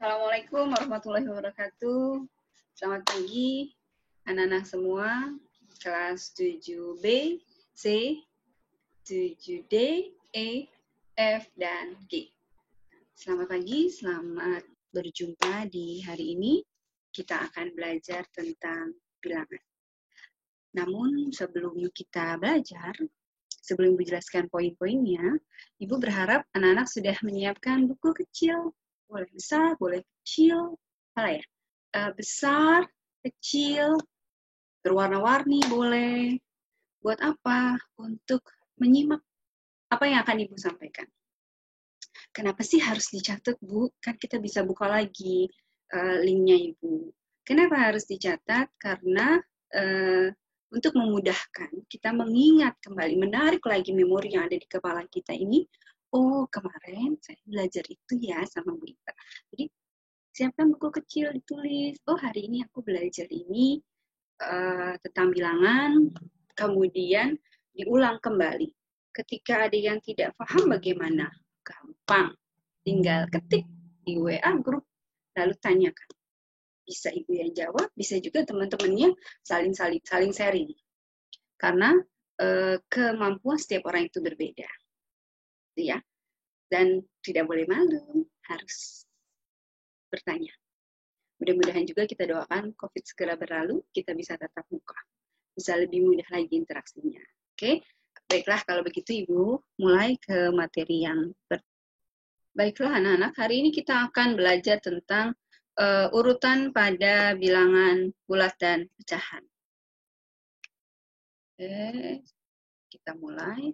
Assalamualaikum warahmatullahi wabarakatuh. Selamat pagi anak-anak semua, kelas 7B, C, 7D, E, F, dan G. Selamat pagi, selamat berjumpa di hari ini. Kita akan belajar tentang bilangan. Namun sebelum kita belajar, sebelum menjelaskan poin-poinnya, Ibu berharap anak-anak sudah menyiapkan buku kecil. Boleh besar, boleh kecil. Salah ya? Besar, kecil, berwarna-warni boleh. Buat apa? Untuk menyimak apa yang akan Ibu sampaikan. Kenapa sih harus dicatat, Bu? Kan kita bisa buka lagi linknya Ibu. Kenapa harus dicatat? Karena untuk memudahkan kita mengingat kembali, menarik lagi memori yang ada di kepala kita ini. Oh, kemarin saya belajar itu ya sama Bu Ita. Jadi, siapkan buku kecil, ditulis. Oh, hari ini aku belajar ini tentang bilangan, kemudian diulang kembali. Ketika ada yang tidak paham bagaimana? Gampang. Tinggal ketik di WA grup, lalu tanyakan. Bisa Ibu yang jawab, bisa juga teman-temannya saling sharing. Karena kemampuan setiap orang itu berbeda. Ya. Dan tidak boleh malu, harus bertanya. Mudah-mudahan juga kita doakan COVID segera berlalu, kita bisa tatap muka. Bisa lebih mudah lagi interaksinya. Oke, baiklah kalau begitu Ibu, mulai ke materi yang Baiklah anak-anak, hari ini kita akan belajar tentang urutan pada bilangan bulat dan pecahan. Oke, kita mulai.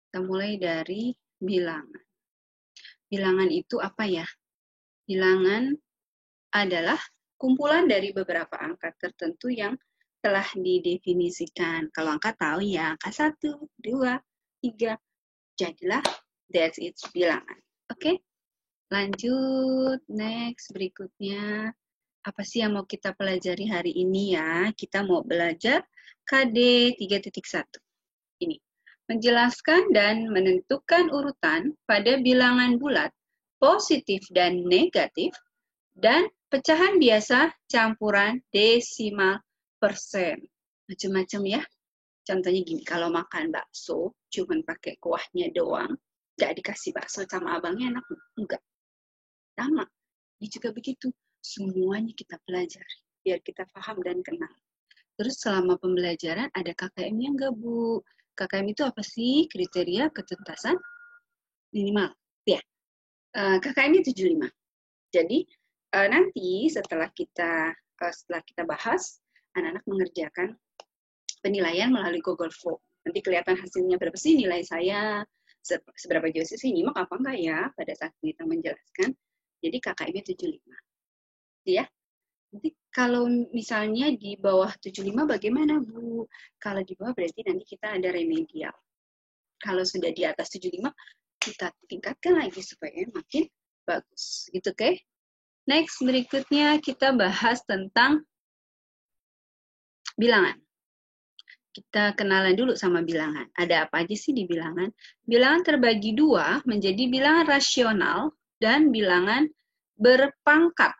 Kita mulai dari bilangan. Bilangan itu apa ya? Bilangan adalah kumpulan dari beberapa angka tertentu yang telah didefinisikan. Kalau angka tahu ya, angka 1, 2, 3. Jadilah that's it bilangan. Oke? Lanjut, next, berikutnya. Apa sih yang mau kita pelajari hari ini ya? Kita mau belajar KD 3.1. Ini. Menjelaskan dan menentukan urutan pada bilangan bulat, positif dan negatif, dan pecahan biasa campuran desimal persen. Macam-macam ya. Contohnya gini, kalau makan bakso, cuman pakai kuahnya doang, nggak dikasih bakso sama abangnya enak? Enggak. Sama. Ini juga begitu. Semuanya kita pelajari, biar kita paham dan kenal. Terus selama pembelajaran ada KKM-nya enggak, Bu? KKM itu apa sih? Kriteria ketuntasan minimal. Ya, KKM-nya 75. Jadi, nanti setelah kita bahas, anak-anak mengerjakan penilaian melalui Google Form. Nanti kelihatan hasilnya berapa sih nilai saya, seberapa jauh sih nyimak apa enggak ya pada saat kita menjelaskan. Jadi KKM-nya 75. Ya. Nanti kalau misalnya di bawah 75 bagaimana, Bu? Kalau di bawah berarti nanti kita ada remedial. Kalau sudah di atas 75, kita tingkatkan lagi supaya makin bagus. Gitu, oke? Next, berikutnya kita bahas tentang bilangan. Kita kenalan dulu sama bilangan. Ada apa aja sih di bilangan? Bilangan terbagi dua menjadi bilangan rasional dan bilangan berpangkat.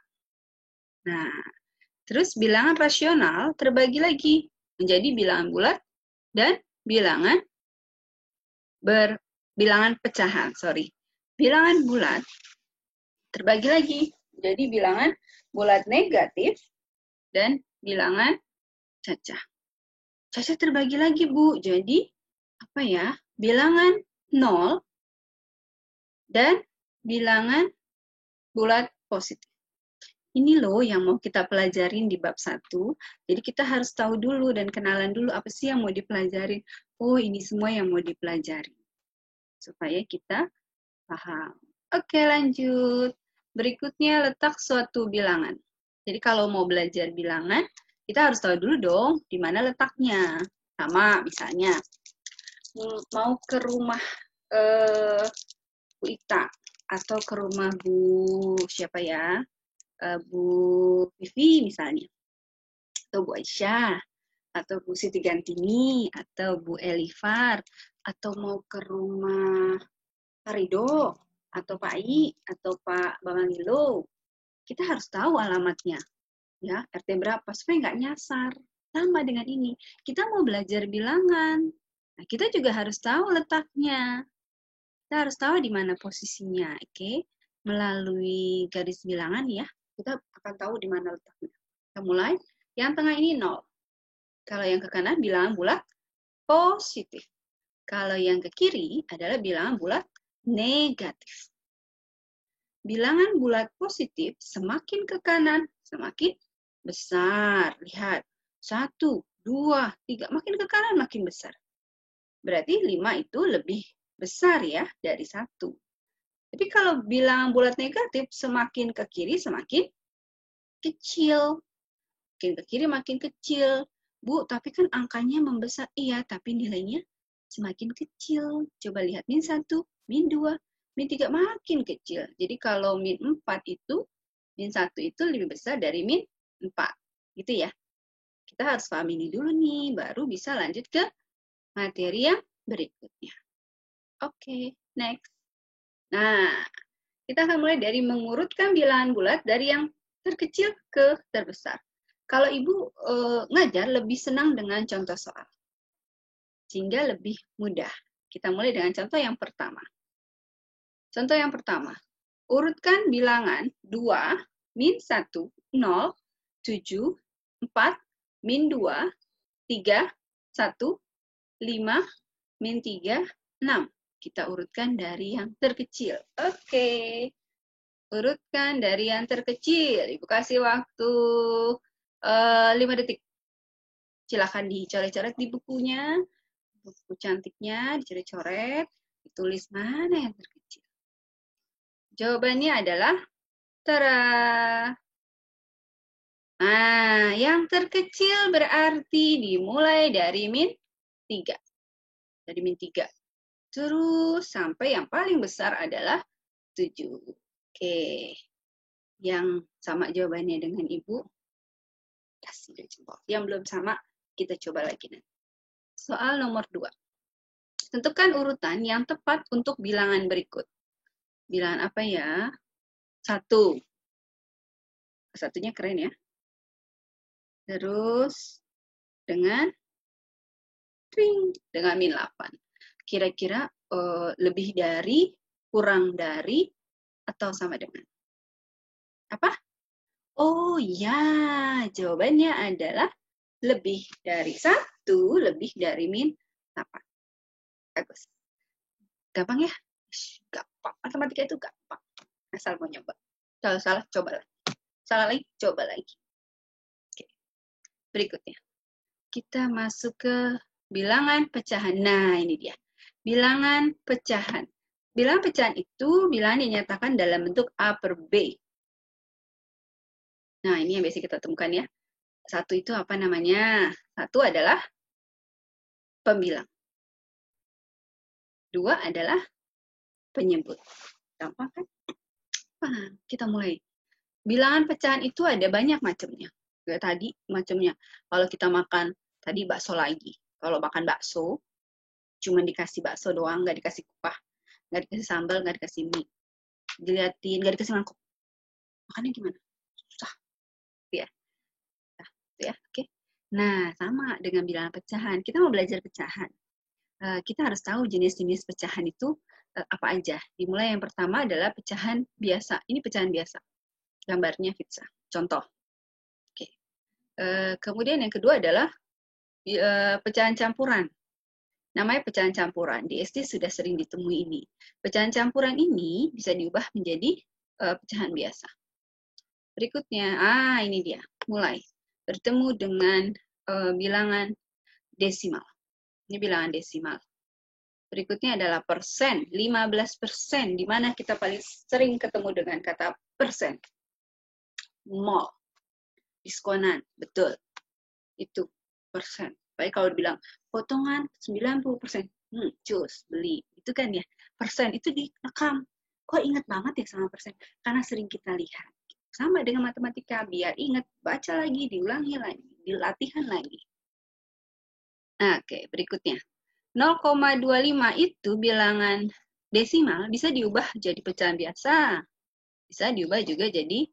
Nah, terus bilangan rasional terbagi lagi menjadi bilangan bulat dan bilangan pecahan. Bilangan bulat terbagi lagi menjadi bilangan bulat negatif dan bilangan cacah. Cacah terbagi lagi, Bu. Jadi, apa ya? Bilangan 0 dan bilangan bulat positif. Ini loh yang mau kita pelajarin di bab 1. Jadi kita harus tahu dulu dan kenalan dulu apa sih yang mau dipelajarin. Oh, ini semua yang mau dipelajari. Supaya kita paham. Oke, lanjut. Berikutnya letak suatu bilangan. Jadi kalau mau belajar bilangan, kita harus tahu dulu dong di mana letaknya. Sama misalnya mau ke rumah Bu Ita atau ke rumah Bu siapa ya? Bu Vivi misalnya, atau Bu Aisyah, atau Bu Siti Gantini, atau Bu Elifar, atau mau ke rumah Pak Rido, atau Pak I, atau Pak Bambang Lilo. kita harus tahu alamatnya. Ya, RT berapa supaya nggak nyasar. Sama dengan ini, kita mau belajar bilangan. Nah, kita juga harus tahu letaknya. Kita harus tahu di mana posisinya, oke? Melalui garis bilangan ya, kita akan tahu di mana letaknya. Kita mulai, yang tengah ini 0. Kalau yang ke kanan bilangan bulat positif. Kalau yang ke kiri adalah bilangan bulat negatif. Bilangan bulat positif semakin ke kanan, semakin besar. Lihat, 1, 2, 3. Makin ke kanan, makin besar. Berarti 5 itu lebih besar ya dari 1. Tapi kalau bilangan bulat negatif, semakin ke kiri, semakin kecil. Makin ke kiri, makin kecil. Bu, tapi kan angkanya membesar. Iya, tapi nilainya semakin kecil. Coba lihat, min 1, min 2, min 3 makin kecil. Jadi kalau min 4 itu, min 1 itu lebih besar dari min 4. Gitu ya. Kita harus paham ini dulu nih, baru bisa lanjut ke materi yang berikutnya. Oke, next. Nah, kita akan mulai dari mengurutkan bilangan bulat dari yang terkecil ke terbesar. Kalau Ibu ngajar lebih senang dengan contoh soal. Sehingga lebih mudah. Kita mulai dengan contoh yang pertama. Contoh yang pertama. Urutkan bilangan 2, min 1, 0, 7, 4, min 2, 3, 1, 5, min 3, 6. Kita urutkan dari yang terkecil. Oke. Urutkan dari yang terkecil. Ibu kasih waktu 5 detik. Silakan dicoret-coret di bukunya. Buku cantiknya dicoret-coret. Ditulis mana yang terkecil. Jawabannya adalah tara. Nah, yang terkecil berarti dimulai dari min 3. Dari min 3. Terus sampai yang paling besar adalah 7. Oke. Yang sama jawabannya dengan Ibu, kasih jempol. Yang belum sama, kita coba lagi nanti. Soal nomor 2. Tentukan urutan yang tepat untuk bilangan berikut. Bilangan apa ya? 1. Satunya keren ya. Terus dengan min 8. Kira-kira lebih dari, kurang dari, atau sama dengan? Apa? Oh ya, jawabannya adalah lebih dari 1, lebih dari min 8. Bagus. Gampang ya? Gampang. Matematika itu gampang. Asal mau nyoba. Kalau salah, coba lagi. Salah lagi, coba lagi. Oke. Berikutnya. Kita masuk ke bilangan pecahan. Nah, ini dia. Bilangan pecahan. Bilangan pecahan itu bilangan yang dinyatakan dalam bentuk A per B. Nah, ini yang biasa kita temukan ya. 1 itu apa namanya? 1 adalah pembilang. 2 adalah penyebut. Gampang kan? Nah, kita mulai. Bilangan pecahan itu ada banyak macamnya. Kayak tadi macamnya. Kalau kita makan, tadi bakso lagi. Kalau makan bakso, cuma dikasih bakso doang, nggak dikasih kuah, nggak dikasih sambal, nggak dikasih mie. Dilihatin, nggak dikasih mangkok. Makannya gimana? Susah. Ya. Nah, ya, oke. Nah, sama dengan bilangan pecahan. Kita mau belajar pecahan. Kita harus tahu jenis-jenis pecahan itu apa aja. Dimulai yang pertama adalah pecahan biasa. Ini pecahan biasa. Gambarnya pizza. Contoh. Oke. Kemudian yang kedua adalah pecahan campuran. Namanya pecahan campuran. Di SD sudah sering ditemui ini. Pecahan campuran ini bisa diubah menjadi pecahan biasa. Berikutnya, ini dia. Mulai. Bertemu dengan bilangan desimal. Ini bilangan desimal. Berikutnya adalah persen. 15%. Di mana kita paling sering ketemu dengan kata persen. Mall. Diskonan. Betul. Itu persen. Baik kalau dibilang potongan 90%. Cus, beli. Itu kan ya. Persen itu direkam. Kok ingat banget ya sama persen? Karena sering kita lihat. Sama dengan matematika. Biar ingat, baca lagi, diulangi lagi, dilatihan lagi. Oke, berikutnya. 0,25 itu bilangan desimal bisa diubah jadi pecahan biasa. Bisa diubah juga jadi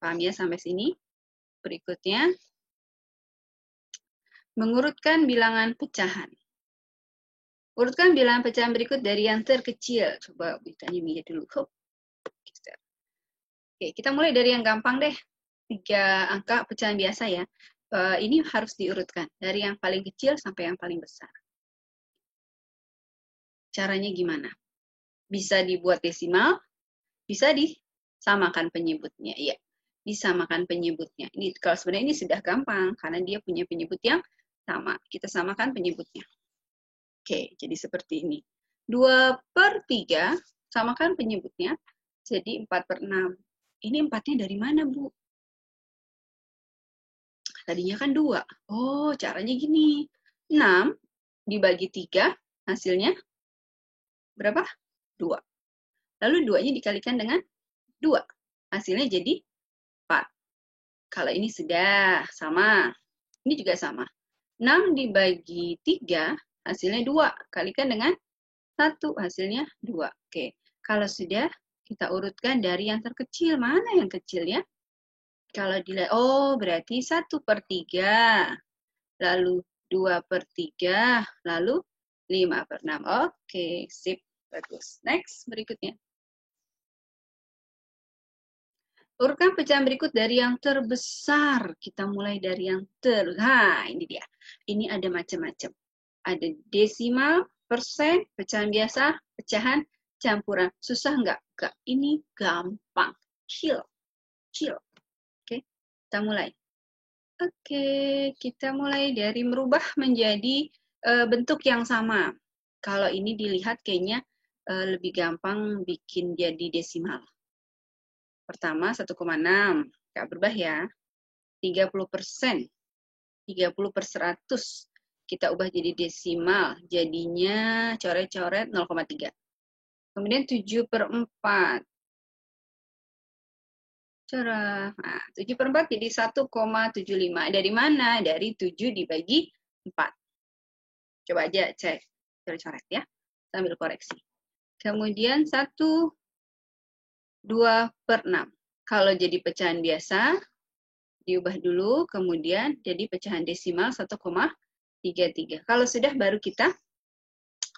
Paham ya sampai sini? Berikutnya, mengurutkan bilangan pecahan. Urutkan bilangan pecahan berikut dari yang terkecil. Coba ditanya Mia dulu. Oke, kita mulai dari yang gampang deh. 3 angka pecahan biasa ya. Ini harus diurutkan dari yang paling kecil sampai yang paling besar. Caranya gimana? Bisa dibuat desimal, bisa disamakan penyebutnya. Iya, disamakan penyebutnya. Ini kalau sebenarnya ini sudah gampang karena dia punya penyebut yang sama. Kita samakan penyebutnya. Oke, jadi seperti ini. 2/3 samakan penyebutnya jadi 4/6. Ini 4-nya dari mana, Bu? Tadinya kan 2. Oh, caranya gini. 6 dibagi 3, hasilnya berapa? 2. Lalu 2-nya dikalikan dengan 2. Hasilnya jadi 4. Kalau ini sudah sama. Ini juga sama. 6 dibagi 3, hasilnya 2. Kalikan dengan 1, hasilnya 2. Oke. Kalau sudah, kita urutkan dari yang terkecil. Mana yang kecil ya? Kalau dilihat, oh berarti 1/3. Lalu 2/3. Lalu 5/6. Oke, sip. Bagus. Next, berikutnya. Urutkan pecahan berikut dari yang terbesar. Kita mulai dari yang ini dia. Ini ada macam-macam. Ada desimal, persen, pecahan biasa, pecahan, campuran. Susah nggak? Nggak. Ini gampang. Chill. Oke, kita mulai. Oke, kita mulai dari merubah menjadi bentuk yang sama. Kalau ini dilihat kayaknya lebih gampang bikin jadi desimal. Pertama 1,6, nggak berubah ya. 30%, 30/100. Kita ubah jadi desimal, jadinya coret-coret 0,3. Kemudian 7/4. Nah, 7/4 jadi 1,75. Dari mana? Dari 7 dibagi 4. Coba aja cek, coret-coret ya, sambil koreksi. Kemudian 2/6. Kalau jadi pecahan biasa, diubah dulu, kemudian jadi pecahan desimal 1,33. Kalau sudah, baru kita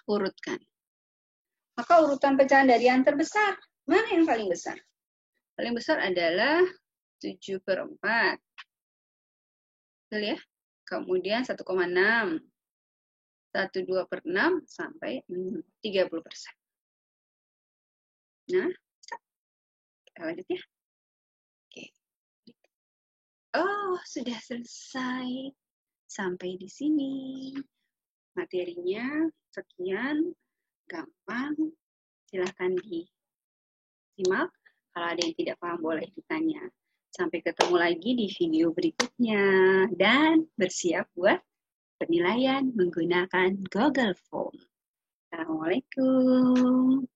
urutkan. Maka urutan pecahan dari yang terbesar. Mana yang paling besar? Paling besar adalah 7/4. Betul ya? Kemudian 1,6. 1/2/6 sampai 30%. Nah, kita lanjut ya. Oke. Oh, sudah selesai. Sampai di sini. Materinya sekian. Gampang. Silahkan disimak. Kalau ada yang tidak paham, boleh ditanya. Sampai ketemu lagi di video berikutnya. Dan bersiap buat penilaian menggunakan Google Form. Assalamualaikum.